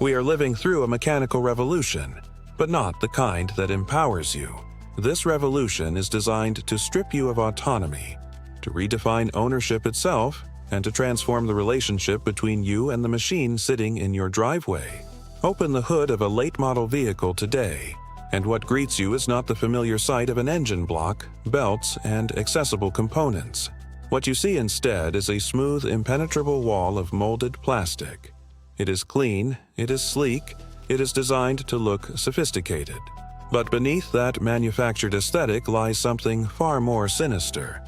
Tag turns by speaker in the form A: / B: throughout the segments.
A: We are living through a mechanical revolution, but not the kind that empowers you. This revolution is designed to strip you of autonomy, to redefine ownership itself, and to transform the relationship between you and the machine sitting in your driveway. Open the hood of a late-model vehicle today, and what greets you is not the familiar sight of an engine block, belts, and accessible components. What you see instead is a smooth, impenetrable wall of molded plastic. It is clean, it is sleek, it is designed to look sophisticated. But beneath that manufactured aesthetic lies something far more sinister.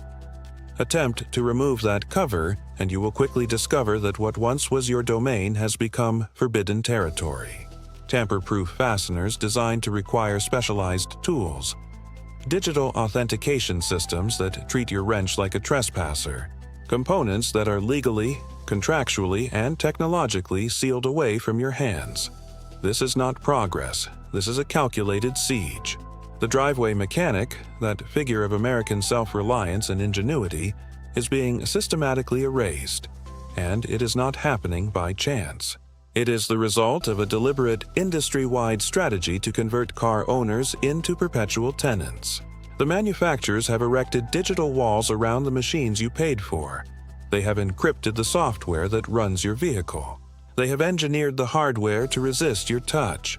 A: Attempt to remove that cover, and you will quickly discover that what once was your domain has become forbidden territory. Tamper-proof fasteners designed to require specialized tools. Digital authentication systems that treat your wrench like a trespasser. Components that are legally, contractually, and technologically sealed away from your hands. This is not progress. This is a calculated siege. The driveway mechanic, that figure of American self-reliance and ingenuity, is being systematically erased, and it is not happening by chance. It is the result of a deliberate industry-wide strategy to convert car owners into perpetual tenants. The manufacturers have erected digital walls around the machines you paid for. They have encrypted the software that runs your vehicle. They have engineered the hardware to resist your touch.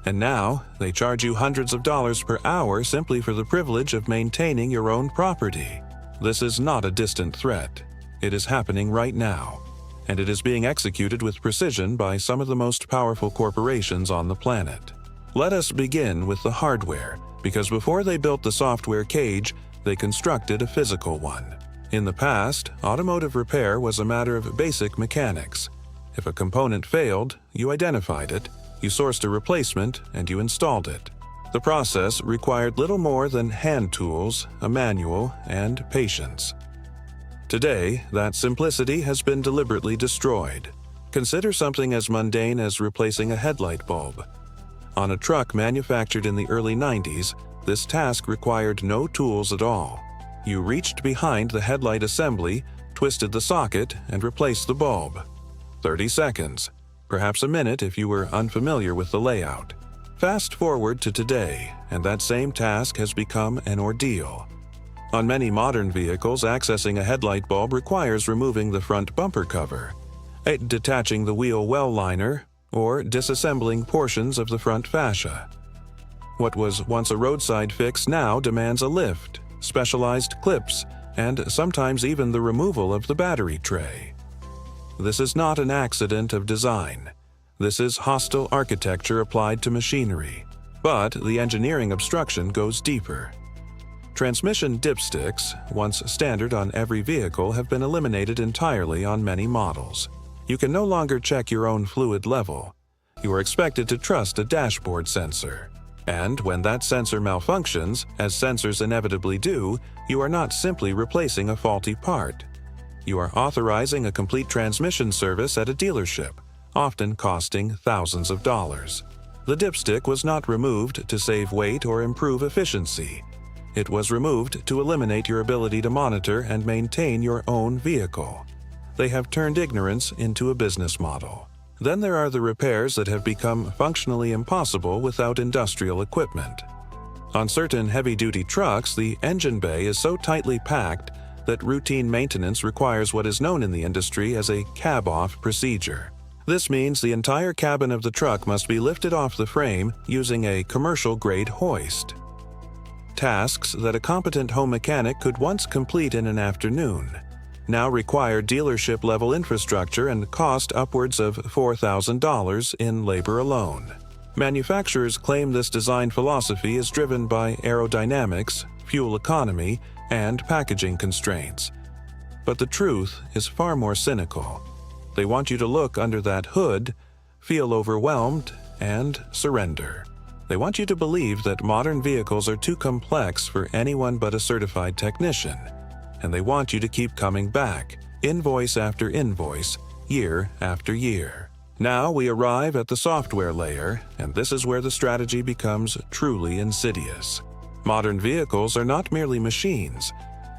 A: And now, they charge you hundreds of dollars per hour simply for the privilege of maintaining your own property. This is not a distant threat. It is happening right now, and it is being executed with precision by some of the most powerful corporations on the planet. Let us begin with the hardware, because before they built the software cage, they constructed a physical one. In the past, automotive repair was a matter of basic mechanics. If a component failed, you identified it, you sourced a replacement, and you installed it. The process required little more than hand tools, a manual, and patience. Today, that simplicity has been deliberately destroyed. Consider something as mundane as replacing a headlight bulb. On a truck manufactured in the early 90s, this task required no tools at all. You reached behind the headlight assembly, twisted the socket, and replaced the bulb. 30 seconds, perhaps a minute if you were unfamiliar with the layout. Fast forward to today, and that same task has become an ordeal. On many modern vehicles, accessing a headlight bulb requires removing the front bumper cover, detaching the wheel well liner, or disassembling portions of the front fascia. What was once a roadside fix now demands a lift, specialized clips, and sometimes even the removal of the battery tray. This is not an accident of design. This is hostile architecture applied to machinery. But the engineering obstruction goes deeper. Transmission dipsticks, once standard on every vehicle, have been eliminated entirely on many models. You can no longer check your own fluid level. You are expected to trust a dashboard sensor. And when that sensor malfunctions, as sensors inevitably do, you are not simply replacing a faulty part. You are authorizing a complete transmission service at a dealership, often costing thousands of dollars. The dipstick was not removed to save weight or improve efficiency. It was removed to eliminate your ability to monitor and maintain your own vehicle. They have turned ignorance into a business model. Then there are the repairs that have become functionally impossible without industrial equipment. On certain heavy-duty trucks, the engine bay is so tightly packed that routine maintenance requires what is known in the industry as a cab-off procedure. This means the entire cabin of the truck must be lifted off the frame using a commercial-grade hoist. Tasks that a competent home mechanic could once complete in an afternoon now require dealership-level infrastructure and cost upwards of $4,000 in labor alone. Manufacturers claim this design philosophy is driven by aerodynamics, fuel economy, and packaging constraints. But the truth is far more cynical. They want you to look under that hood, feel overwhelmed, and surrender. They want you to believe that modern vehicles are too complex for anyone but a certified technician. And they want you to keep coming back, invoice after invoice, year after year. Now we arrive at the software layer, and this is where the strategy becomes truly insidious. Modern vehicles are not merely machines.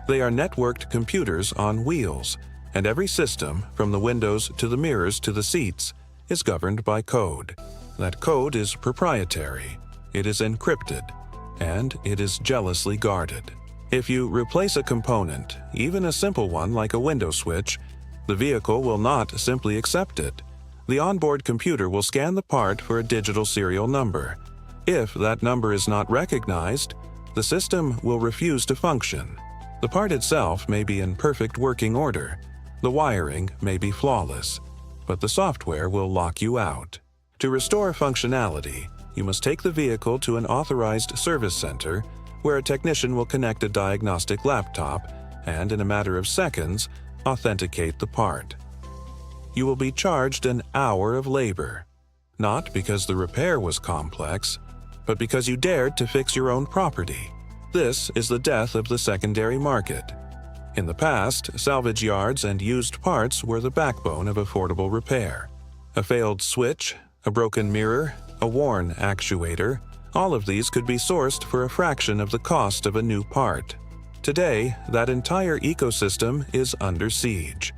A: They are networked computers on wheels, and every system, from the windows to the mirrors to the seats, is governed by code. That code is proprietary, it is encrypted, and it is jealously guarded. If you replace a component, even a simple one like a window switch, the vehicle will not simply accept it. The onboard computer will scan the part for a digital serial number. If that number is not recognized, the system will refuse to function. The part itself may be in perfect working order, the wiring may be flawless, but the software will lock you out. To restore functionality, you must take the vehicle to an authorized service center where a technician will connect a diagnostic laptop and, in a matter of seconds, authenticate the part. You will be charged an hour of labor, not because the repair was complex, but because you dared to fix your own property. This is the death of the secondary market. In the past, salvage yards and used parts were the backbone of affordable repair. A failed switch, a broken mirror, a worn actuator, all of these could be sourced for a fraction of the cost of a new part. Today, that entire ecosystem is under siege.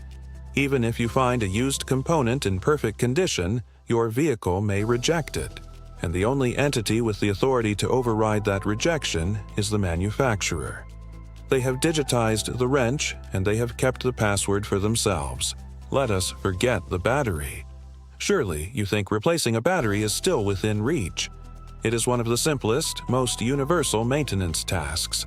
A: Even if you find a used component in perfect condition, your vehicle may reject it, and the only entity with the authority to override that rejection is the manufacturer. They have digitized the wrench, and they have kept the password for themselves. Let us forget the battery. Surely you think replacing a battery is still within reach. It is one of the simplest, most universal maintenance tasks.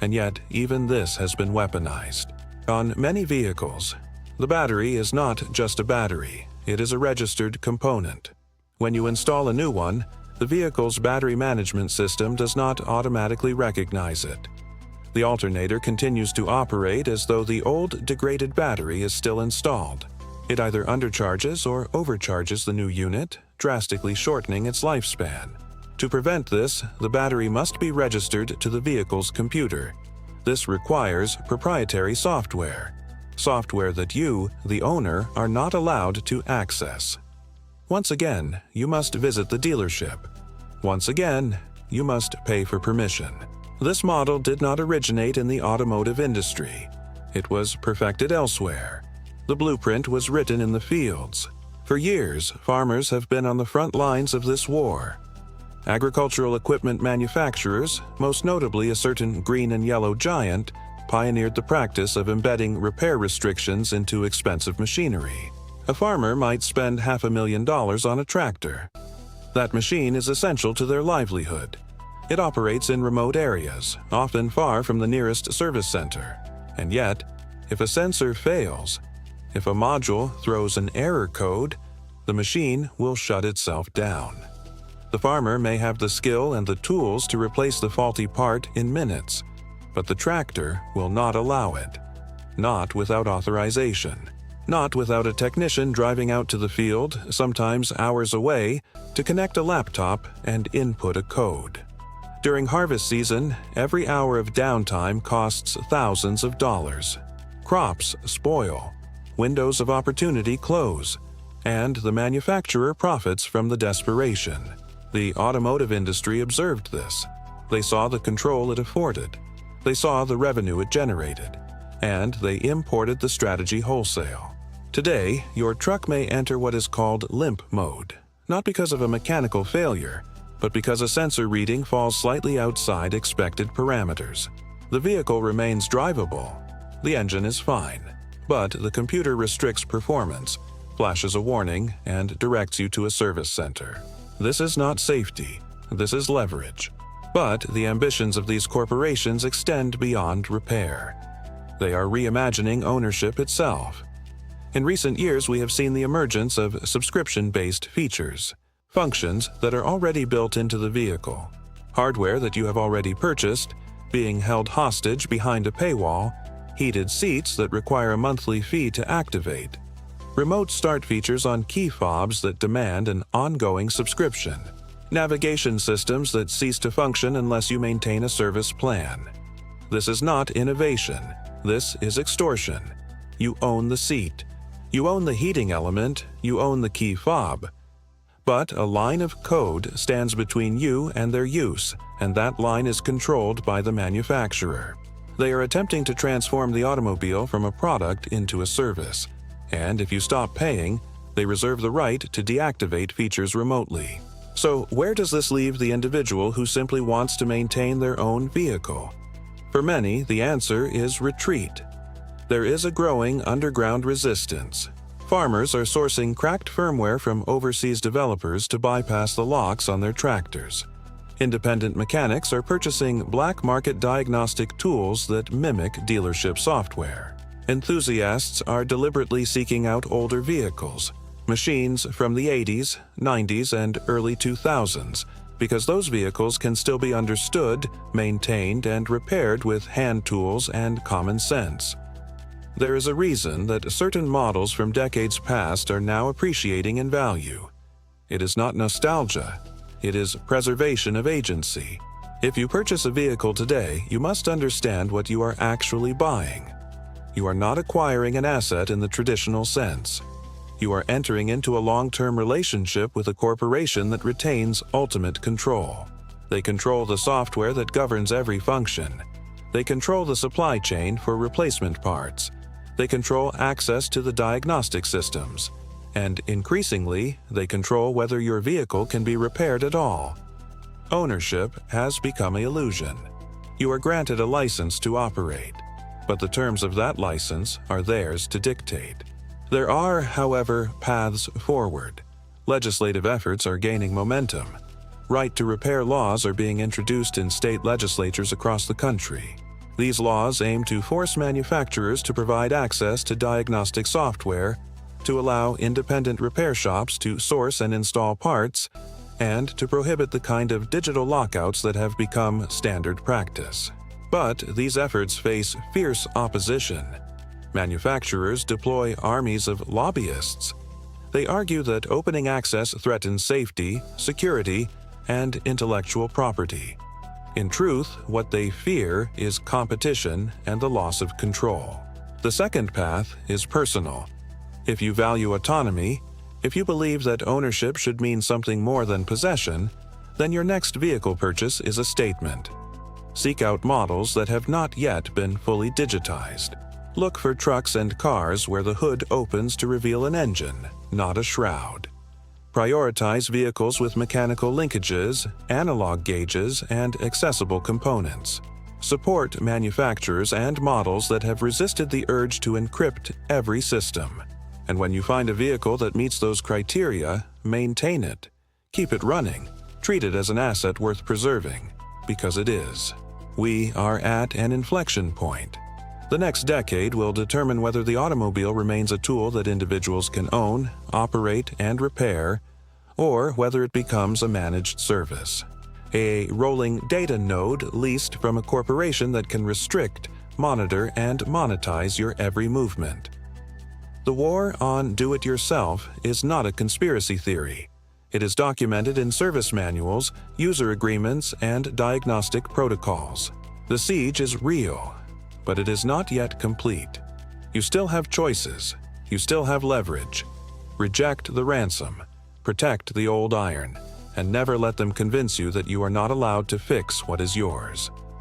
A: And yet, even this has been weaponized. On many vehicles, the battery is not just a battery, it is a registered component. When you install a new one, the vehicle's battery management system does not automatically recognize it. The alternator continues to operate as though the old degraded battery is still installed. It either undercharges or overcharges the new unit, drastically shortening its lifespan. To prevent this, the battery must be registered to the vehicle's computer. This requires proprietary software that you, the owner, are not allowed to access. Once again, you must visit the dealership. Once again, you must pay for permission. This model did not originate in the automotive industry. It was perfected elsewhere. The blueprint was written in the fields. For years, farmers have been on the front lines of this war. Agricultural equipment manufacturers, most notably a certain green and yellow giant, pioneered the practice of embedding repair restrictions into expensive machinery. A farmer might spend $500,000 on a tractor. That machine is essential to their livelihood. It operates in remote areas, often far from the nearest service center. And yet, if a sensor fails, if a module throws an error code, the machine will shut itself down. The farmer may have the skill and the tools to replace the faulty part in minutes, but the tractor will not allow it. Not without authorization. Not without a technician driving out to the field, sometimes hours away, to connect a laptop and input a code. During harvest season, every hour of downtime costs thousands of dollars. Crops spoil, windows of opportunity close, and the manufacturer profits from the desperation. The automotive industry observed this. They saw the control it afforded. They saw the revenue it generated, and they imported the strategy wholesale. Today, your truck may enter what is called limp mode, not because of a mechanical failure, but because a sensor reading falls slightly outside expected parameters. The vehicle remains drivable. The engine is fine, but the computer restricts performance, flashes a warning, and directs you to a service center. This is not safety, this is leverage. But the ambitions of these corporations extend beyond repair. They are reimagining ownership itself. In recent years, we have seen the emergence of subscription-based features, functions that are already built into the vehicle, hardware that you have already purchased, being held hostage behind a paywall, heated seats that require a monthly fee to activate, remote start features on key fobs that demand an ongoing subscription, navigation systems that cease to function unless you maintain a service plan. This is not innovation. This is extortion. You own the seat. You own the heating element, you own the key fob. But a line of code stands between you and their use, and that line is controlled by the manufacturer. They are attempting to transform the automobile from a product into a service. And if you stop paying, They reserve the right to deactivate features remotely. So, where does this leave the individual who simply wants to maintain their own vehicle? For many, the answer is retreat. There is a growing underground resistance. Farmers are sourcing cracked firmware from overseas developers to bypass the locks on their tractors. Independent mechanics are purchasing black market diagnostic tools that mimic dealership software. Enthusiasts are deliberately seeking out older vehicles, machines from the 80s, 90s, and early 2000s, because those vehicles can still be understood, maintained, and repaired with hand tools and common sense. There is a reason that certain models from decades past are now appreciating in value. It is not nostalgia. It is preservation of agency. If you purchase a vehicle today, you must understand what you are actually buying. You are not acquiring an asset in the traditional sense. You are entering into a long-term relationship with a corporation that retains ultimate control. They control the software that governs every function. They control the supply chain for replacement parts. They control access to the diagnostic systems. And increasingly, they control whether your vehicle can be repaired at all. Ownership has become an illusion. You are granted a license to operate, but the terms of that license are theirs to dictate. There are, however, paths forward. Legislative efforts are gaining momentum. Right-to-repair laws are being introduced in state legislatures across the country. These laws aim to force manufacturers to provide access to diagnostic software, to allow independent repair shops to source and install parts, and to prohibit the kind of digital lockouts that have become standard practice. But these efforts face fierce opposition. Manufacturers deploy armies of lobbyists. They argue that opening access threatens safety, security, and intellectual property. In truth, what they fear is competition and the loss of control. The second path is personal. If you value autonomy, if you believe that ownership should mean something more than possession, then your next vehicle purchase is a statement. Seek out models that have not yet been fully digitized. Look for trucks and cars where the hood opens to reveal an engine, not a shroud. Prioritize vehicles with mechanical linkages, analog gauges, and accessible components. Support manufacturers and models that have resisted the urge to encrypt every system. And when you find a vehicle that meets those criteria, maintain it. Keep it running. Treat it as an asset worth preserving, because it is. We are at an inflection point. The next decade will determine whether the automobile remains a tool that individuals can own, operate, and repair, or whether it becomes a managed service. A rolling data node leased from a corporation that can restrict, monitor, and monetize your every movement. The war on do-it-yourself is not a conspiracy theory. It is documented in service manuals, user agreements, and diagnostic protocols. The siege is real, but it is not yet complete. You still have choices. You still have leverage. Reject the ransom. Protect the old iron, and never let them convince you that you are not allowed to fix what is yours.